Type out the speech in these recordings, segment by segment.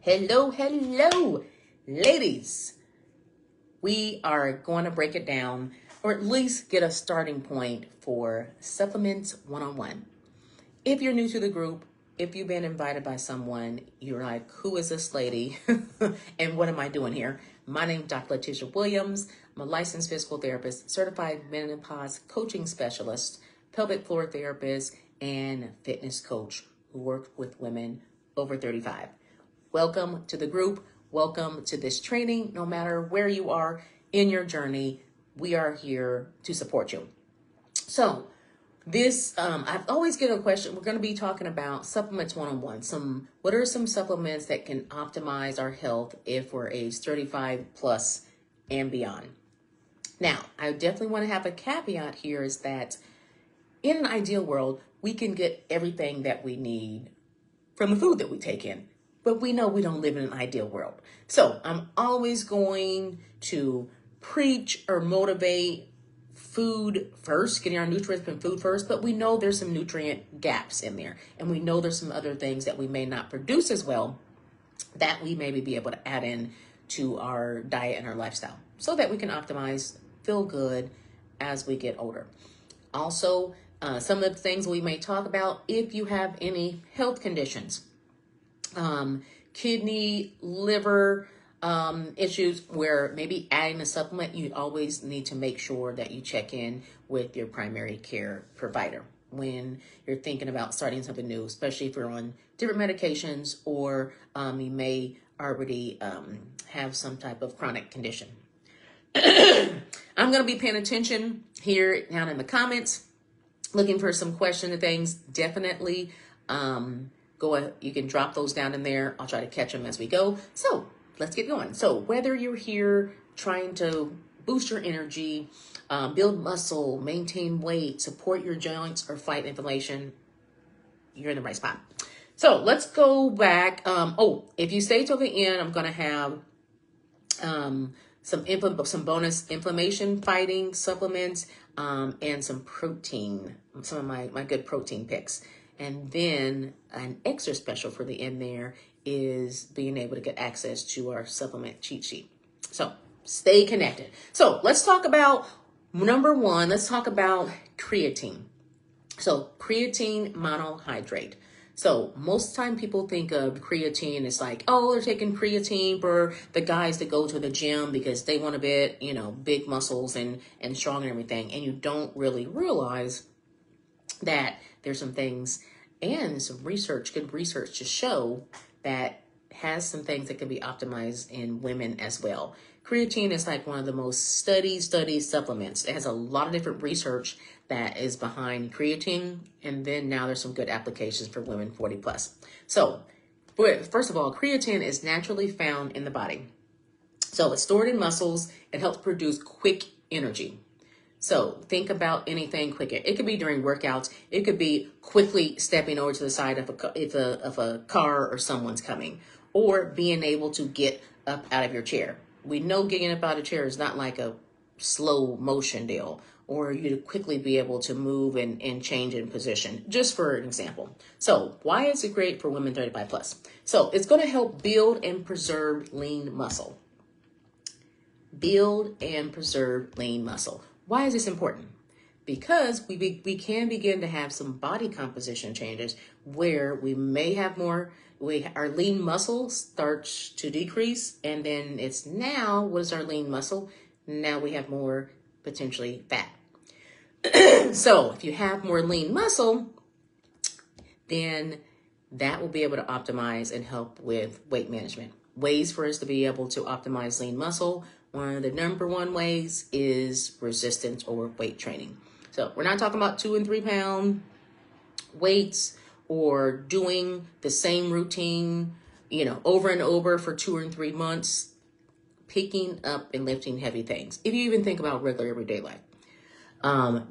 Hello, hello, ladies. We are going to break it down, or at least get a starting point for Supplements 101. If you're new to the group, if you've been invited by someone, you're like, who is this lady? And what am I doing here? My name is Dr. Letitia Williams. I'm a licensed physical therapist, certified menopause coaching specialist, pelvic floor therapist, and fitness coach who works with women over 35. Welcome to the group. Welcome to this training. No matter where you are in your journey, we are here to support you. So I've always get a question. We're going to be talking about supplements one-on-one. What are some supplements that can optimize our health if we're age 35 plus and beyond? Now, I definitely want to have a caveat here is that in an ideal world, we can get everything that we need from the food that we take in. But we know we don't live in an ideal world. So I'm always going to preach or motivate food first, getting our nutrients from food first, but we know there's some nutrient gaps in there. And we know there's some other things that we may not produce as well that we maybe be able to add in to our diet and our lifestyle so that we can optimize, feel good as we get older. Also, some of the things we may talk about if you have any health conditions. Kidney, liver issues where maybe adding a supplement, you always need to make sure that you check in with your primary care provider when you're thinking about starting something new, especially if you're on different medications or you may already have some type of chronic condition. I'm going to be paying attention here down in the comments, looking for some questions and things. Definitely you can drop those down in there. I'll try to catch them as we go. So let's get going. So whether you're here trying to boost your energy, build muscle, maintain weight, support your joints, or fight inflammation, you're in the right spot. So let's go back. If you stay till the end, I'm going to have some bonus inflammation fighting supplements and some protein, some of my good protein picks. And then an extra special for the end there is being able to get access to our supplement cheat sheet. So stay connected. So let's talk about number one. Let's talk about creatine. So creatine monohydrate. So most time people think of creatine as like, oh, they're taking creatine for the guys that go to the gym because they want to get, big muscles and strong and everything. And you don't really realize that there's some things and some research, good research to show that has some things that can be optimized in women as well. Creatine is like one of the most studied supplements. It has a lot of different research that is behind creatine. And then now there's some good applications for women 40 plus. So first of all, creatine is naturally found in the body. So it's stored in muscles. It helps produce quick energy. So think about anything quicker. It could be during workouts. It could be quickly stepping over to the side of a car or someone's coming, or being able to get up out of your chair. We know getting up out of a chair is not like a slow motion deal, or you to quickly be able to move and change in position, just for an example. So why is it great for women 35 plus? So it's going to help build and preserve lean muscle. Build and preserve lean muscle. Why is this important? Because we can begin to have some body composition changes where we may have our lean muscle starts to decrease, and then what is our lean muscle? Now we have more potentially fat. So if you have more lean muscle, then that will be able to optimize and help with weight management. Ways for us to be able to optimize lean muscle. One of the number one ways is resistance or weight training. So we're not talking about 2 and 3 pound weights or doing the same routine, over and over for 2 or 3 months, picking up and lifting heavy things. If you even think about regular everyday life,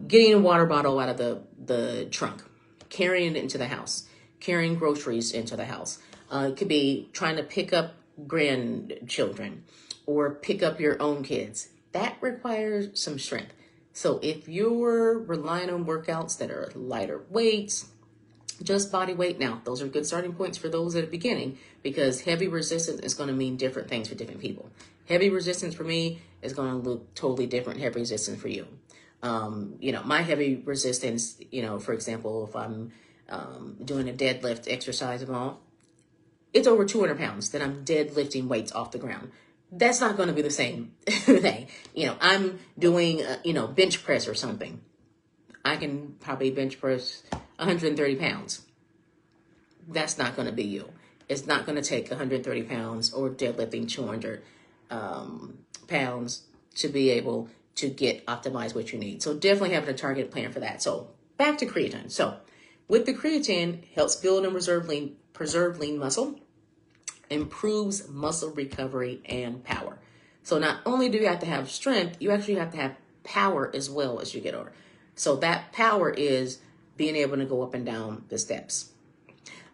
getting a water bottle out of the trunk, carrying it into the house, carrying groceries into the house. It could be trying to pick up grandchildren or pick up your own kids. That requires some strength. So if you're relying on workouts that are lighter weights, just body weight. Now, those are good starting points for those at the beginning, because heavy resistance is going to mean different things for different people. Heavy resistance for me is going to look totally different heavy resistance for you. My heavy resistance, for example, if I'm doing a deadlift exercise and all, it's over 200 pounds that I'm deadlifting weights off the ground. That's not going to be the same thing. I'm doing, bench press or something. I can probably bench press 130 pounds. That's not going to be you. It's not going to take 130 pounds or deadlifting 200 pounds to be able to optimize what you need. So definitely having a target plan for that. So back to creatine. So with the creatine, helps build and preserve lean muscle, improves muscle recovery and power. So not only do you have to have strength, you actually have to have power as well as you get older. So that power is being able to go up and down the steps,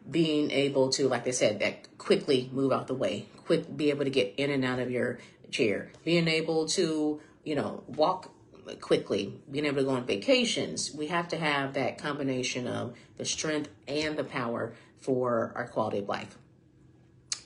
being able to, like I said, that quickly move out the way, be able to get in and out of your chair, being able to, walk quickly, being able to go on vacations. We have to have that combination of the strength and the power for our quality of life.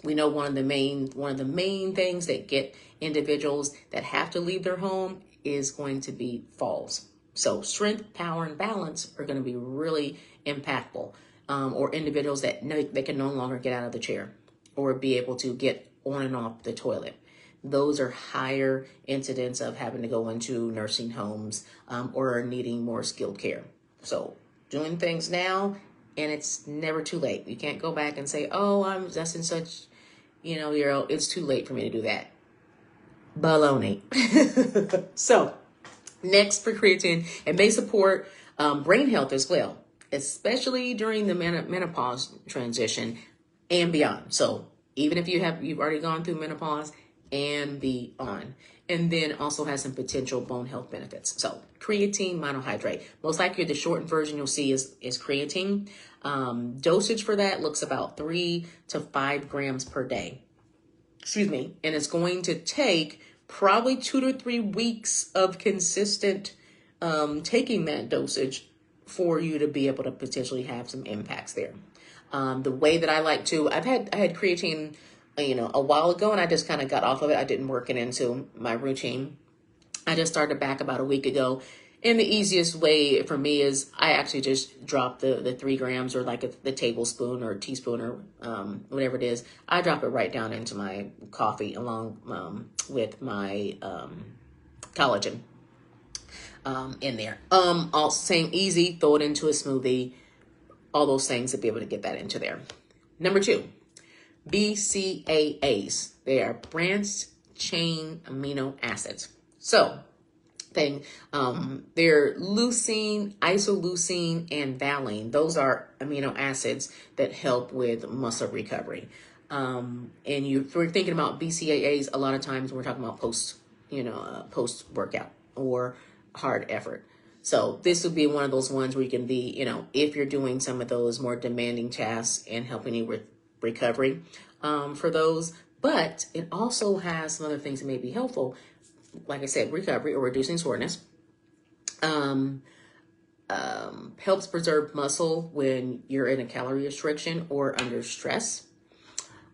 We know one of the main things that get individuals that have to leave their home is going to be falls. So strength, power, and balance are going to be really impactful. Or individuals that know they can no longer get out of the chair or be able to get on and off the toilet. Those are higher incidents of having to go into nursing homes or needing more skilled care. So doing things now, and it's never too late. You can't go back and say, oh, I'm just in such, it's too late for me to do that. Baloney. So next for creatine, it may support brain health as well, especially during the menopause transition and beyond. So even if you've already gone through menopause and beyond, and then also has some potential bone health benefits. So creatine monohydrate, most likely the shortened version you'll see is creatine. Dosage for that looks about 3 to 5 grams per day. And it's going to take probably 2 to 3 weeks of consistent taking that dosage for you to be able to potentially have some impacts there. The way that I like to, I had creatine, a while ago, and I just kind of got off of it. I didn't work it into my routine. I just started back about a week ago. And the easiest way for me is I actually just drop the 3 grams or like the tablespoon or teaspoon or whatever it is. I drop it right down into my coffee along with my collagen in there. Also same easy, throw it into a smoothie, all those things to be able to get that into there. Number 2, BCAAs. They are branched chain amino acids. So they're leucine, isoleucine, and valine. Those are amino acids that help with muscle recovery. And if we're thinking about BCAAs, a lot of times we're talking about post workout or hard effort. So this would be one of those ones where you can be, if you're doing some of those more demanding tasks and helping you with recovery for those. But it also has some other things that may be helpful. Like I said, recovery or reducing soreness. Helps preserve muscle when you're in a calorie restriction or under stress.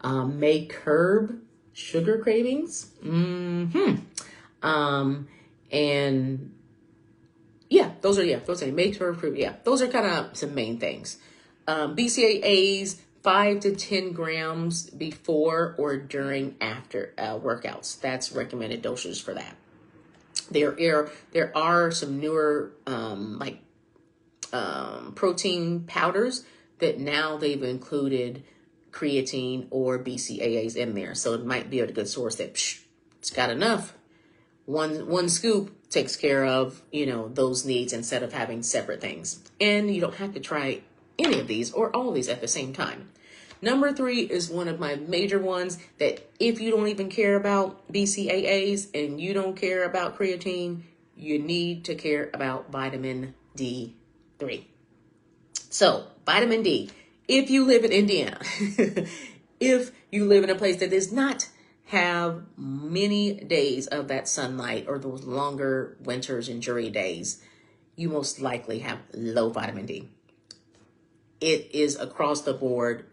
May curb sugar cravings. And yeah, those are may curb, those are kind of some main things. BCAAs, 5 to 10 grams before or during after workouts. That's recommended dosage for that. There are some newer protein powders that now they've included creatine or BCAAs in there. So it might be a good source that it's got enough. One scoop takes care of, those needs instead of having separate things. And you don't have to try any of these or all of these at the same time. Number 3 is one of my major ones that if you don't even care about BCAAs and you don't care about creatine, you need to care about vitamin D3. So vitamin D, if you live in Indiana, if you live in a place that does not have many days of that sunlight or those longer winters and dreary days, you most likely have low vitamin D. it is across the board,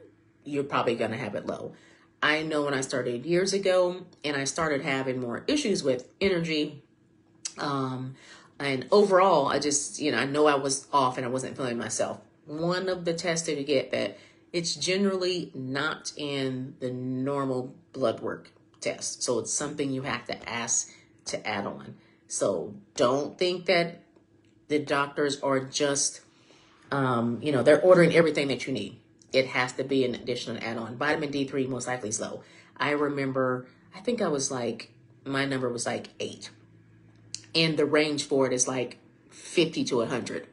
you're probably going to have it low. I know when I started years ago and I started having more issues with energy, and overall, I just, I know I was off and I wasn't feeling myself. One of the tests that you get that it's generally not in the normal blood work test. So it's something you have to ask to add on. So don't think that the doctors are just, they're ordering everything that you need. It has to be an additional add-on. Vitamin D3 most likely is low. I remember, I think I was like, my number was like 8. And the range for it is like 50 to 100.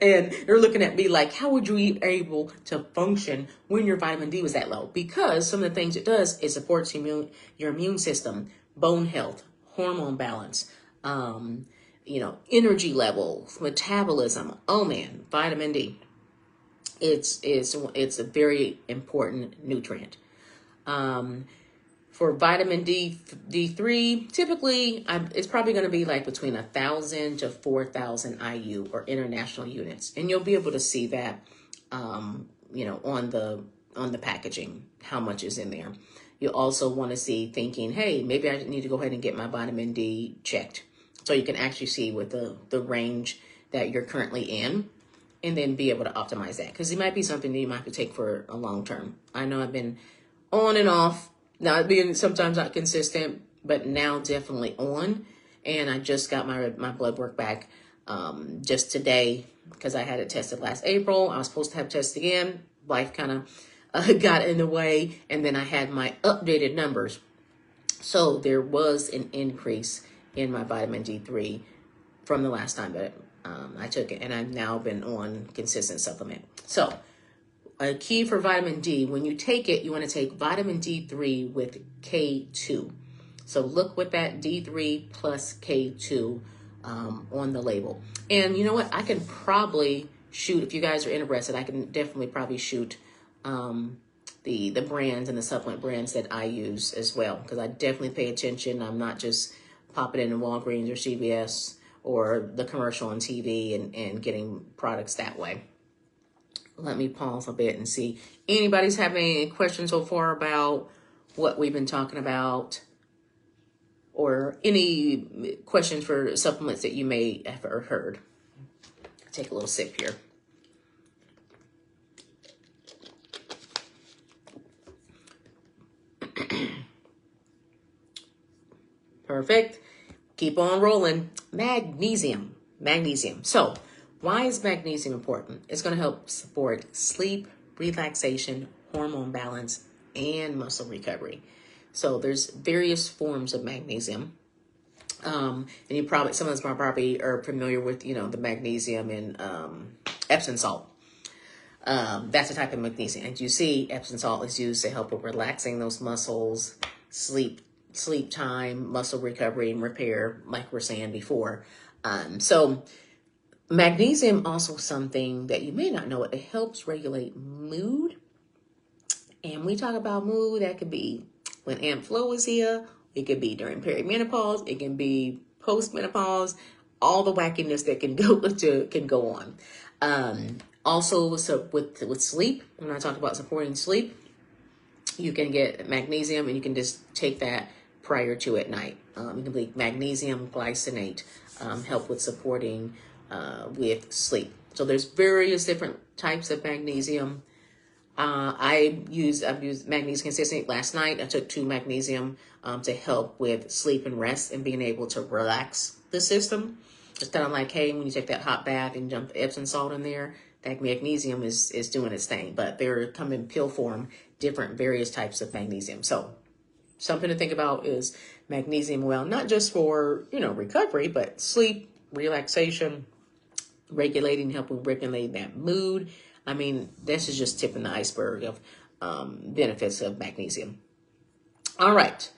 And they're looking at me like, how would you be able to function when your vitamin D was that low? Because some of the things it does, it supports your immune system, bone health, hormone balance, energy levels, metabolism. Oh man, vitamin D. It's a very important nutrient. For vitamin D3, typically it's probably going to be like between 1,000 to 4,000 IU or international units, and you'll be able to see that, on the packaging, how much is in there. You also want to see, thinking, hey, maybe I need to go ahead and get my vitamin D checked, so you can actually see with the range that you're currently in, and then be able to optimize that, because it might be something that you might have to take for a long term. I know I've been on and off, not being sometimes not consistent, but now definitely on. And I just got my blood work back just today, because I had it tested last April. I was supposed to have tested again. Life kind of got in the way, and then I had my updated numbers. So there was an increase in my vitamin D3 from the last time that I took it, and I've now been on consistent supplement. So a key for vitamin D, when you take it, you want to take vitamin D3 with K2. So look with that D3 plus K2 on the label. And you know what? I can probably shoot, if you guys are interested, I can definitely probably shoot the brands and the supplement brands that I use as well, because I definitely pay attention. I'm not just popping in Walgreens or CVS or the commercial on TV and getting products that way. Let me pause a bit and see. Anybody's having any questions so far about what we've been talking about, or any questions for supplements that you may have heard? Take a little sip here. Perfect. Keep on rolling. Magnesium. So why is magnesium important? It's going to help support sleep, relaxation, hormone balance, and muscle recovery. So there's various forms of magnesium. And you probably, some of us probably are familiar with, the magnesium in Epsom salt. That's a type of magnesium. And you see, Epsom salt is used to help with relaxing those muscles, sleep time, muscle recovery and repair, like we're saying before. So magnesium also something that you may not know. It helps regulate mood. And we talk about mood, that could be when Aunt Flo is here. It could be during perimenopause. It can be postmenopause. All the wackiness that can go on. Also, so with sleep, when I talk about supporting sleep, you can get magnesium, and you can just take that prior to at night. You can take magnesium glycinate, help with supporting with sleep. So there's various different types of magnesium. I've used magnesium consistently. Last night I took 2 magnesium to help with sleep and rest and being able to relax the system. It's kind of like, hey, when you take that hot bath and dump Epsom salt in there, that magnesium is doing its thing. But they're come in pill form, different various types of magnesium. So something to think about is magnesium, well, not just for, recovery, but sleep, relaxation, helping regulate that mood. I mean, this is just tipping the iceberg of benefits of magnesium. All right.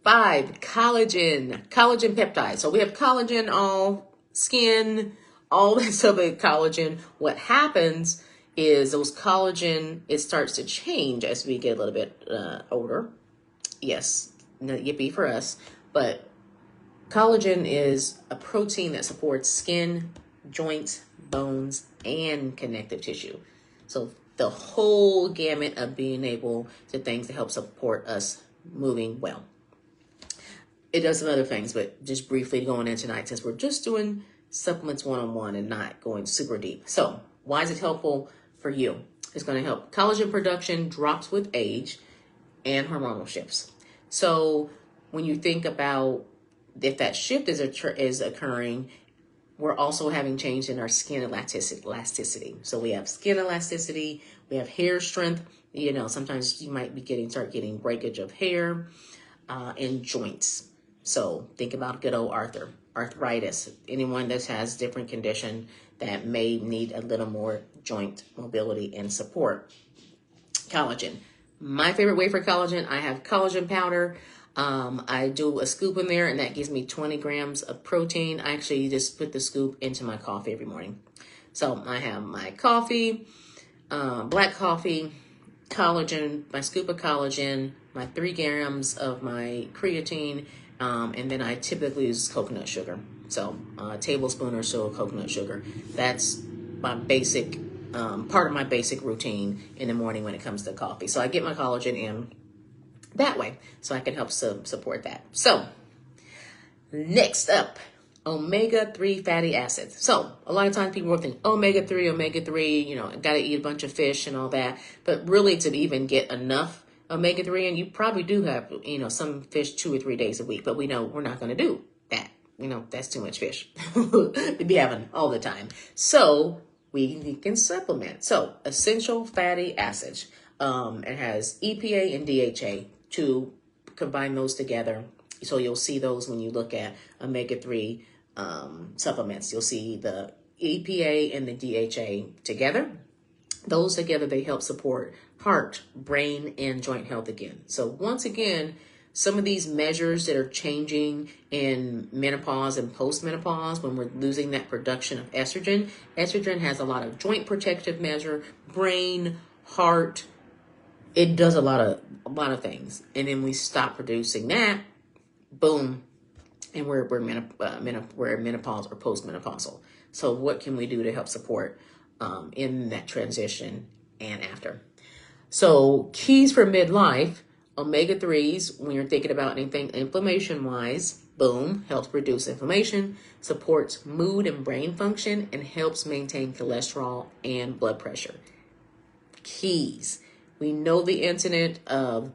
5, collagen peptides. So we have collagen, all skin, all this other collagen. What happens is those collagen, it starts to change as we get a little bit older. Yes, yippee for us. But collagen is a protein that supports skin, joints, bones, and connective tissue. So the whole gamut of being able to things to help support us moving well. It does some other things, but just briefly going in tonight, since we're just doing supplements one-on-one and not going super deep. So why is it helpful for you? It's going to help collagen production drops with age and hormonal shifts. So when you think about if that shift is occurring, we're also having change in our skin elasticity. So we have skin elasticity, we have hair strength. You know, sometimes you might start getting breakage of hair and joints. So think about good old arthritis. Anyone that has different condition that may need a little more joint mobility and support. Collagen. My favorite way for collagen, I have collagen powder. I do a scoop in there, and that gives me 20 grams of protein. I actually just put the scoop into my coffee every morning. So I have my coffee, black coffee, collagen, my scoop of collagen, my 3 grams of my creatine, and then I typically use coconut sugar. So a tablespoon or so of coconut sugar. That's my basic, part of my basic routine in the morning when it comes to coffee. So I get my collagen in that way, so I can help support that. So next up, omega-3 fatty acids. So a lot of times people will think omega-3, you know, got to eat a bunch of fish and all that. But really, to even get enough omega-3, and you probably do have, you know, some fish 2 or 3 days a week, but we know we're not going to do that. You know, that's too much fish to be having all the time. So we can supplement. So essential fatty acids. It has EPA and DHA to combine those together. So you'll see those when you look at omega-3 supplements. You'll see the EPA and the DHA together. Those together, they help support heart, brain, and joint health again. So once again, some of these measures that are changing in menopause and postmenopause, when we're losing that production of estrogen, estrogen has a lot of joint protective measure, brain, heart. It does a lot of things. And then we stop producing that, boom, and we're menopause or postmenopausal. So what can we do to help support in that transition and after? So keys for midlife, omega-3s, when you're thinking about anything inflammation-wise, boom, helps reduce inflammation, supports mood and brain function, and helps maintain cholesterol and blood pressure. Keys. We know the incident of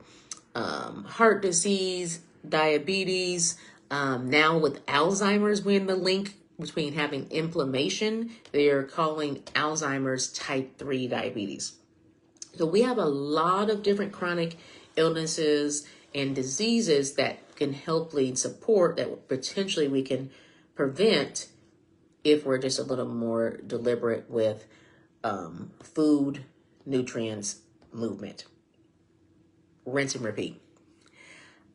heart disease, diabetes. Now with Alzheimer's, we're in the link between having inflammation. They're calling Alzheimer's type 3 diabetes. So we have a lot of different chronic illnesses and diseases that can help lead support that potentially we can prevent if we're just a little more deliberate with food, nutrients, movement. Rinse and repeat.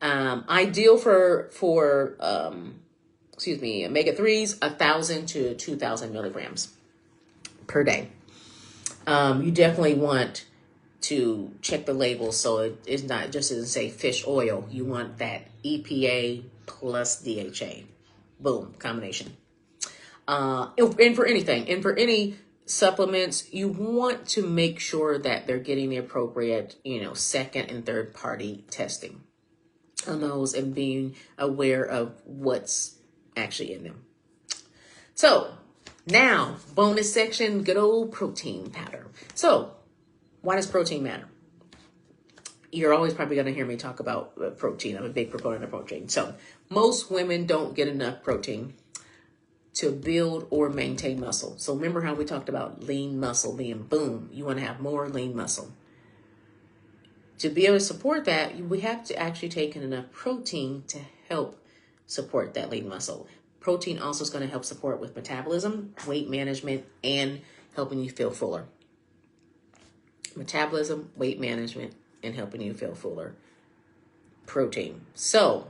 Ideal for omega-3s, 1,000 to 2,000 milligrams per day. You definitely want to check the label so it's not just doesn't say fish oil. You want that EPA plus DHA. Boom, combination. And for anything, and for any supplements, you want to make sure that they're getting the appropriate, second and third party testing on those and being aware of what's actually in them. So now, bonus section, good old protein powder. So why does protein matter? You're always probably going to hear me talk about protein. I'm a big proponent of protein. So most women don't get enough protein to build or maintain muscle. So remember how we talked about lean muscle being boom. You want to have more lean muscle. To be able to support that, we have to actually take in enough protein to help support that lean muscle. Protein also is going to help support with metabolism, weight management, and helping you feel fuller. Metabolism, weight management, and helping you feel fuller. Protein. So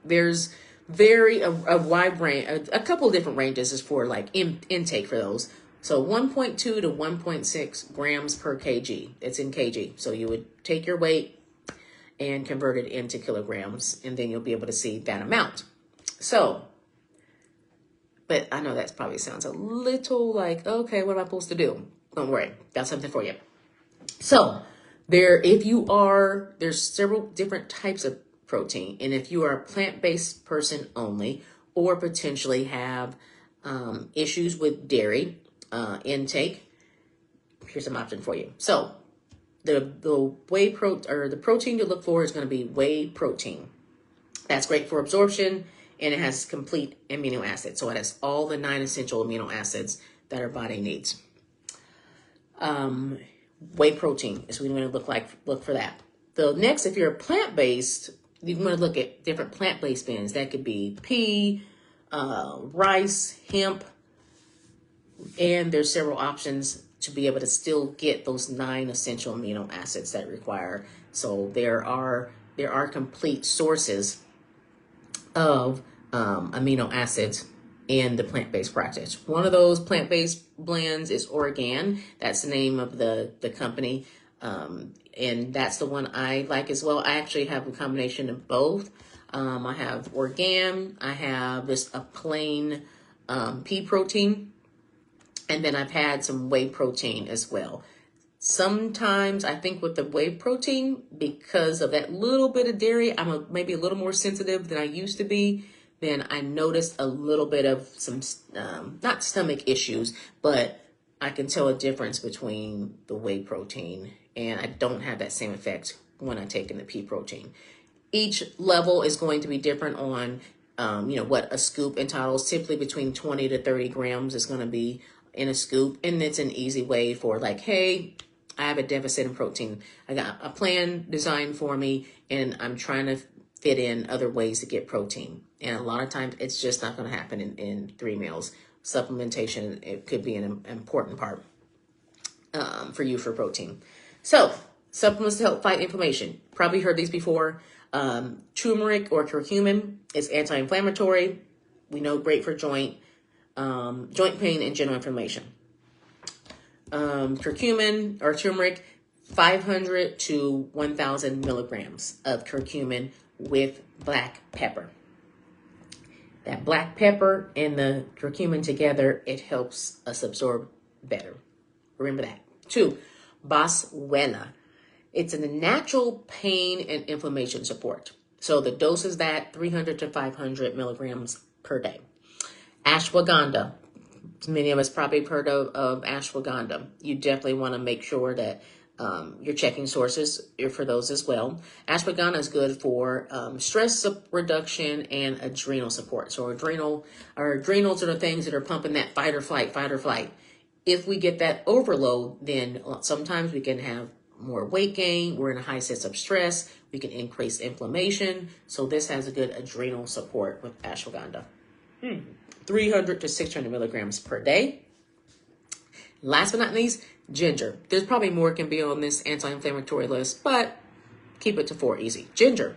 there's a wide range, a couple of different ranges is for like intake for those. So 1.2 to 1.6 grams per kg. It's in kg. So you would take your weight and convert it into kilograms, and then you'll be able to see that amount. So But I know that probably sounds a little like, okay, what am I supposed to do? Don't worry, got something for you. So there's several different types of protein. And if you are a plant-based person only, or potentially have issues with dairy intake, here's some option for you. So the protein to look for is going to be whey protein. That's great for absorption, and it has complete amino acids. So it has all the 9 essential amino acids that our body needs. Whey protein is what we want to look for that. So next, if you're plant-based, you want to look at different plant-based blends. That could be pea, rice, hemp, and there's several options to be able to still get those 9 essential amino acids that require. So there are complete sources of amino acids in the plant-based practice. One of those plant-based blends is Organ. That's the name of the company. And that's the one I like as well. I actually have a combination of both. I have Organ. I have a plain pea protein. And then I've had some whey protein as well. Sometimes I think with the whey protein, because of that little bit of dairy, I'm maybe a little more sensitive than I used to be. Then I noticed a little bit of some, not stomach issues, but I can tell a difference between the whey protein, and I don't have that same effect when I take in the pea protein. Each level is going to be different on, what a scoop entitles. Typically between 20 to 30 grams is going to be in a scoop, and it's an easy way for like, hey, I have a deficit in protein. I got a plan designed for me, and I'm trying to fit in other ways to get protein. And a lot of times it's just not going to happen in 3 meals. Supplementation, it could be an important part for you for protein. So supplements to help fight inflammation. Probably heard these before. Turmeric or curcumin is anti-inflammatory. We know great for joint pain and general inflammation. Curcumin or turmeric, 500 to 1,000 milligrams of curcumin with black pepper. That black pepper and the curcumin together, it helps us absorb better. Remember that. 2, Boswellia. It's a natural pain and inflammation support. So the dose is that 300 to 500 milligrams per day. Ashwagandha. Many of us probably have heard of ashwagandha. You definitely want to make sure that you're checking sources for those as well. Ashwagandha is good for stress reduction and adrenal support. So our adrenals are the things that are pumping that fight or flight. If we get that overload, then sometimes we can have more weight gain. We're in a high sense of stress. We can increase inflammation. So this has a good adrenal support with ashwagandha. 300 to 600 milligrams per day. Last but not least, ginger. There's probably more can be on this anti-inflammatory list, but keep it to 4 easy. Ginger,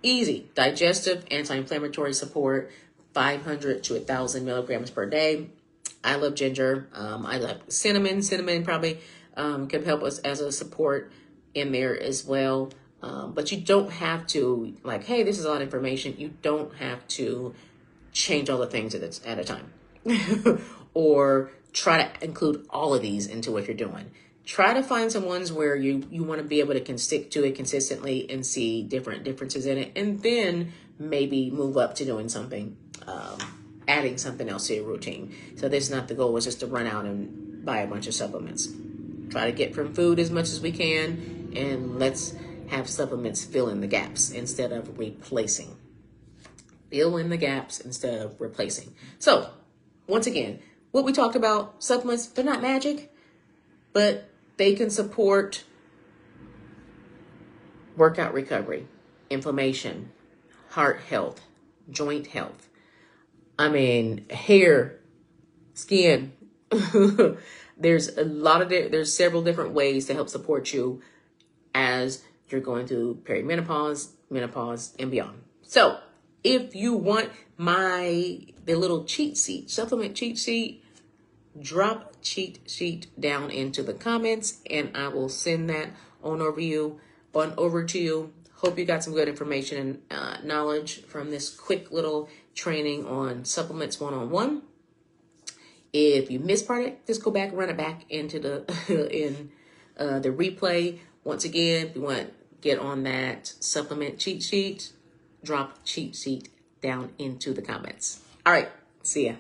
easy, digestive, anti-inflammatory support, 500 to 1,000 milligrams per day. I love ginger. I love cinnamon. Cinnamon probably can help us as a support in there as well. But you don't have to, like, hey, this is a lot of information. You don't have to change all the things at a time or try to include all of these into what you're doing. Try to find some ones where you want to be able to stick to it consistently and see differences in it, and then maybe move up to doing something, adding something else to your routine. So this is not the goal, is just to run out and buy a bunch of supplements. Try to get from food as much as we can, and let's have supplements fill in the gaps instead of replacing. Fill in the gaps instead of replacing. So, once again, what we talked about, supplements, they're not magic, but they can support workout recovery, inflammation, heart health, joint health. I mean, hair, skin. There's several different ways to help support you as you're going through perimenopause, menopause, and beyond. So, if you want the little cheat sheet, supplement cheat sheet, drop cheat sheet down into the comments, and I will send that on over to you. Hope you got some good information and knowledge from this quick little training on supplements 101. If you missed part of it, just go back, run it back into the the replay. Once again, if you want to get on that supplement cheat sheet, drop cheat sheet down into the comments. All right, see ya.